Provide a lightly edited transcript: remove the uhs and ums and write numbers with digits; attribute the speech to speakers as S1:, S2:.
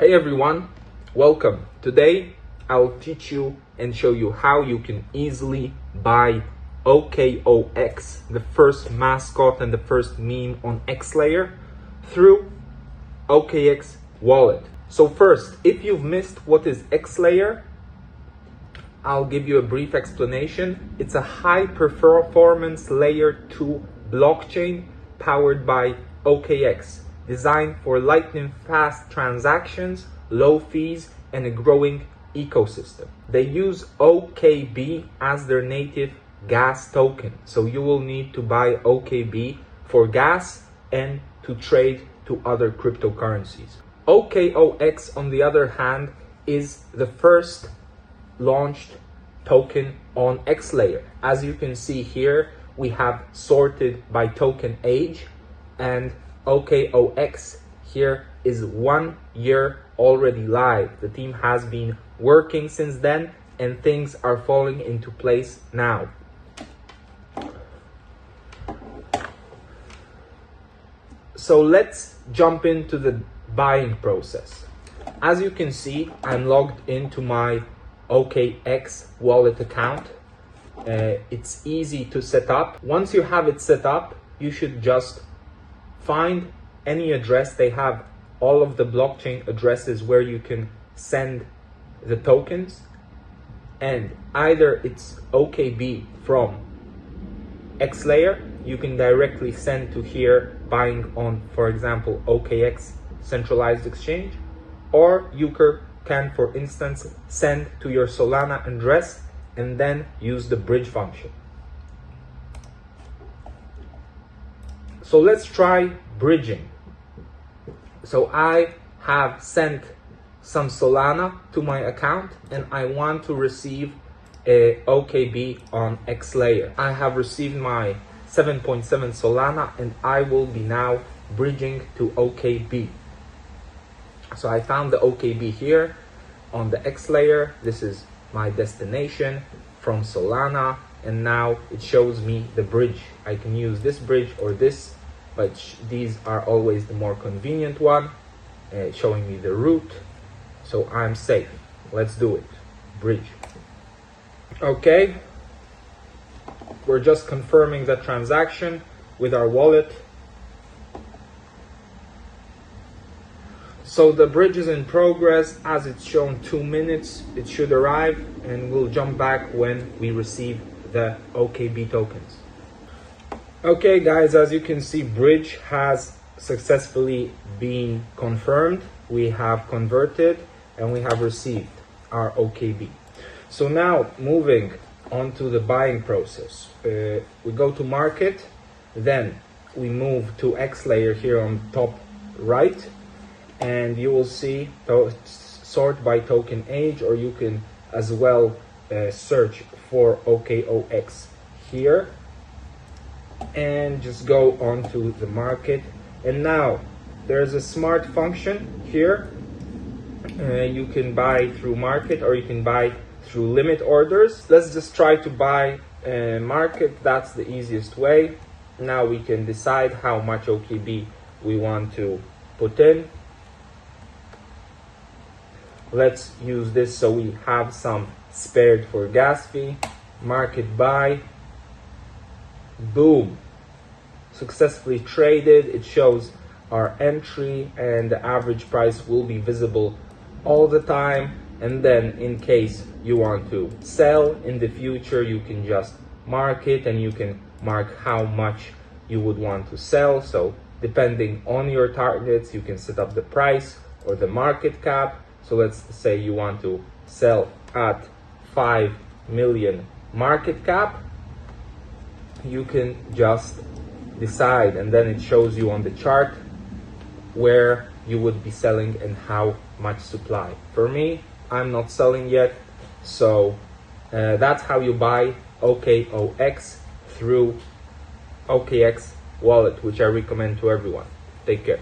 S1: Hey everyone, welcome. Today I'll teach you and show you how you can easily buy OKX, the first mascot and the first meme on X layer, through OKX Wallet. So first, if you've missed what is X layer, I'll give you a brief explanation. It's a high performance layer 2 blockchain powered by OKX, designed for lightning fast transactions, low fees, and a growing ecosystem. They use OKB as their native gas token. So you will need to buy OKB for gas and to trade to other cryptocurrencies. OKOX, on the other hand, is the first launched token on X layer. As you can see here, we have sorted by token age, and OKOX here is 1 year already live. The team has been working since then and things are falling into place now. So let's jump into the buying process. As you can see, I'm logged into my OKX wallet account. It's easy to set up. Once you have it set up, you should just find any address. They have all of the blockchain addresses where you can send the tokens, and either it's OKB from X layer, you can directly send to here buying on, for example, OKX centralized exchange, or you can, for instance, send to your Solana address and then use the bridge function. So let's try bridging. So I have sent some Solana to my account and I want to receive a OKB on X layer. I have received my 7.7 Solana and I will be now bridging to OKB. So I found the OKB here on the X layer. This is my destination from Solana, and now it shows me the bridge. I can use this bridge or this, but these are always the more convenient one, showing me the route, so I'm safe. Let's do it. Bridge. Okay, we're just confirming the transaction with our wallet. So the bridge is in progress. As it's shown 2 minutes, it should arrive, and we'll jump back when we receive the OKB tokens. Okay guys, as you can see, bridge has successfully been confirmed. We have converted and we have received our OKB. So now moving on to the buying process. We go to market, then we move to X layer here on top right, and you will see sort by token age, or you can as well search for OKOX here and just go on to the market. And now there's a smart function here. You can buy through market or you can buy through limit orders. Let's just try to buy market. That's the easiest way. Now we can decide how much OKB we want to put in. Let's use this so we have some spared for gas fee. Market buy. Boom. Successfully traded. It shows our entry and the average price will be visible all the time. And then in case you want to sell in the future, you can just mark it and you can mark how much you would want to sell. So depending on your targets, you can set up the price or the market cap. So let's say you want to sell at 5 million market cap. You can just decide, and then it shows you on the chart where you would be selling and how much supply. For me, I'm not selling yet, so that's how you buy OKOX through OKX Wallet, which I recommend to everyone. Take care.